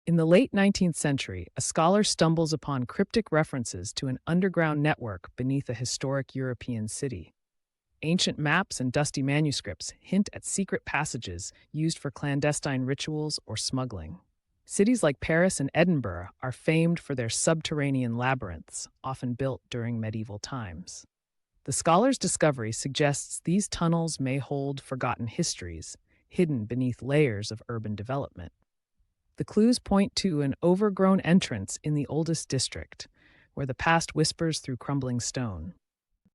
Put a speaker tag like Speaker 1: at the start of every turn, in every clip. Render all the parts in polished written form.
Speaker 1: In the late 19th century, a scholar stumbles upon cryptic references to an underground network beneath a historic European city. Ancient maps and dusty manuscripts hint at secret passages used for clandestine rituals or smuggling. Cities like Paris and Edinburgh are famed for their subterranean labyrinths, often built during medieval times. The scholar's discovery suggests these tunnels may hold forgotten histories, hidden beneath layers of urban development. The clues point to an overgrown entrance in the oldest district, where the past whispers through crumbling stone.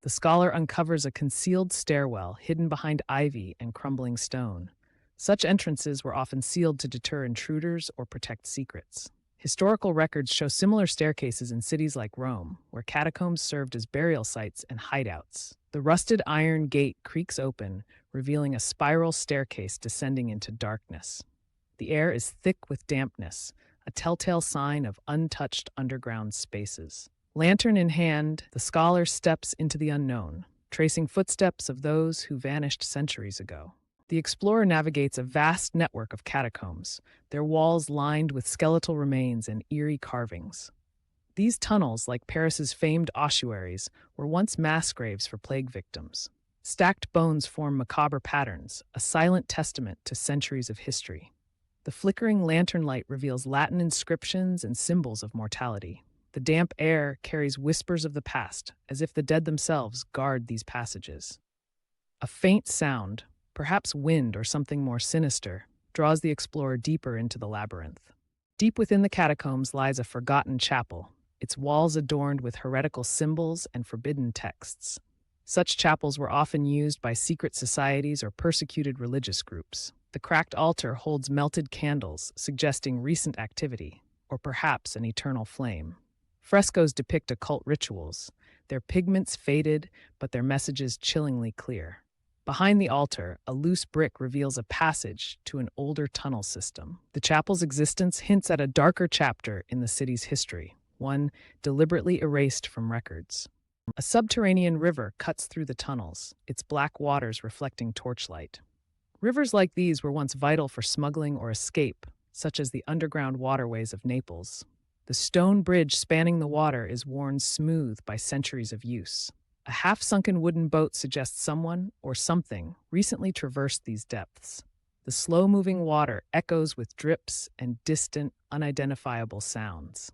Speaker 1: The scholar uncovers a concealed stairwell hidden behind ivy and crumbling stone. Such entrances were often sealed to deter intruders or protect secrets. Historical records show similar staircases in cities like Rome, where catacombs served as burial sites and hideouts. The rusted iron gate creaks open, revealing a spiral staircase descending into darkness. The air is thick with dampness, a telltale sign of untouched underground spaces. Lantern in hand, the scholar steps into the unknown, tracing footsteps of those who vanished centuries ago. The explorer navigates a vast network of catacombs, their walls lined with skeletal remains and eerie carvings. These tunnels, like Paris's famed ossuaries, were once mass graves for plague victims. Stacked bones form macabre patterns, a silent testament to centuries of history. The flickering lantern light reveals Latin inscriptions and symbols of mortality. The damp air carries whispers of the past, as if the dead themselves guard these passages. A faint sound, perhaps wind or something more sinister, draws the explorer deeper into the labyrinth. Deep within the catacombs lies a forgotten chapel, its walls adorned with heretical symbols and forbidden texts. Such chapels were often used by secret societies or persecuted religious groups. The cracked altar holds melted candles, suggesting recent activity, or perhaps an eternal flame. Frescoes depict occult rituals, their pigments faded, but their messages chillingly clear. Behind the altar, a loose brick reveals a passage to an older tunnel system. The chapel's existence hints at a darker chapter in the city's history, one deliberately erased from records. A subterranean river cuts through the tunnels, its black waters reflecting torchlight. Rivers like these were once vital for smuggling or escape, such as the underground waterways of Naples. The stone bridge spanning the water is worn smooth by centuries of use. A half-sunken wooden boat suggests someone, or something, recently traversed these depths. The slow-moving water echoes with drips and distant, unidentifiable sounds.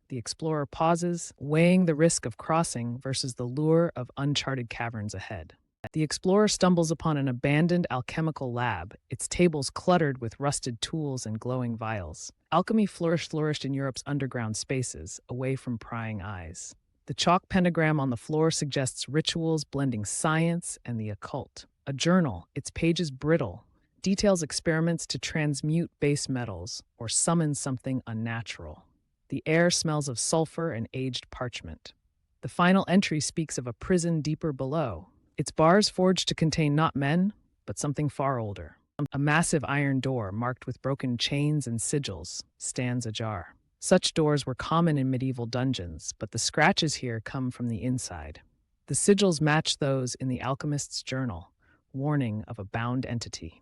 Speaker 1: The explorer pauses, weighing the risk of crossing versus the lure of uncharted caverns ahead. The explorer stumbles upon an abandoned alchemical lab, its tables cluttered with rusted tools and glowing vials. Alchemy flourished in Europe's underground spaces, away from prying eyes. The chalk pentagram on the floor suggests rituals blending science and the occult. A journal, its pages brittle, details experiments to transmute base metals or summon something unnatural. The air smells of sulfur and aged parchment. The final entry speaks of a prison deeper below, its bars forged to contain not men, but something far older. A massive iron door, marked with broken chains and sigils, stands ajar. Such doors were common in medieval dungeons, but the scratches here come from the inside. The sigils match those in the Alchemist's journal, warning of a bound entity.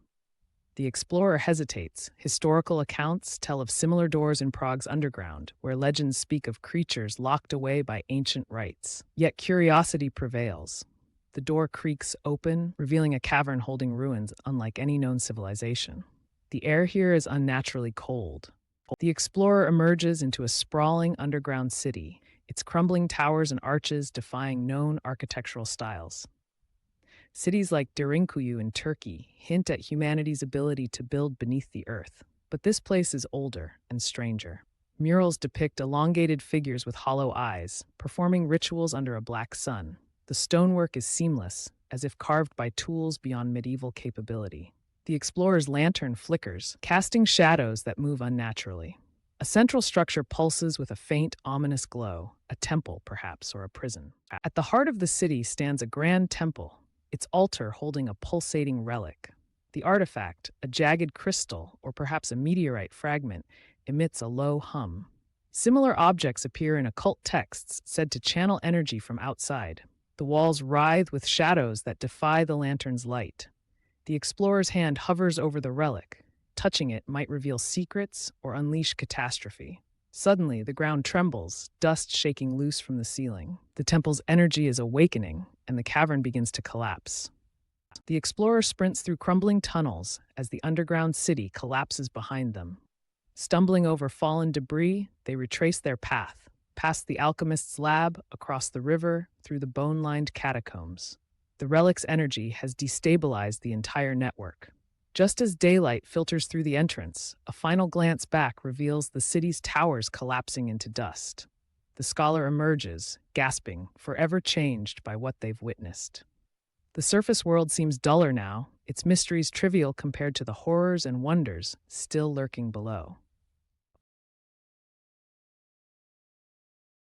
Speaker 1: The explorer hesitates. Historical accounts tell of similar doors in Prague's underground, where legends speak of creatures locked away by ancient rites. Yet curiosity prevails. The door creaks open, revealing a cavern holding ruins unlike any known civilization. The air here is unnaturally cold. The explorer emerges into a sprawling underground city, its crumbling towers and arches defying known architectural styles. Cities like Derinkuyu in Turkey hint at humanity's ability to build beneath the earth, but this place is older and stranger. Murals depict elongated figures with hollow eyes, performing rituals under a black sun. The stonework is seamless, as if carved by tools beyond medieval capability. The explorer's lantern flickers, casting shadows that move unnaturally. A central structure pulses with a faint, ominous glow, a temple, perhaps, or a prison. At the heart of the city stands a grand temple, its altar holding a pulsating relic. The artifact, a jagged crystal, or perhaps a meteorite fragment, emits a low hum. Similar objects appear in occult texts said to channel energy from outside. The walls writhe with shadows that defy the lantern's light. The explorer's hand hovers over the relic, touching it might reveal secrets or unleash catastrophe. Suddenly, the ground trembles, dust shaking loose from the ceiling. The temple's energy is awakening, and the cavern begins to collapse. The explorer sprints through crumbling tunnels as the underground city collapses behind them. Stumbling over fallen debris, they retrace their path, past the alchemist's lab, across the river, through the bone-lined catacombs. The relic's energy has destabilized the entire network. Just as daylight filters through the entrance, a final glance back reveals the city's towers collapsing into dust. The scholar emerges, gasping, forever changed by what they've witnessed. The surface world seems duller now, its mysteries trivial compared to the horrors and wonders still lurking below.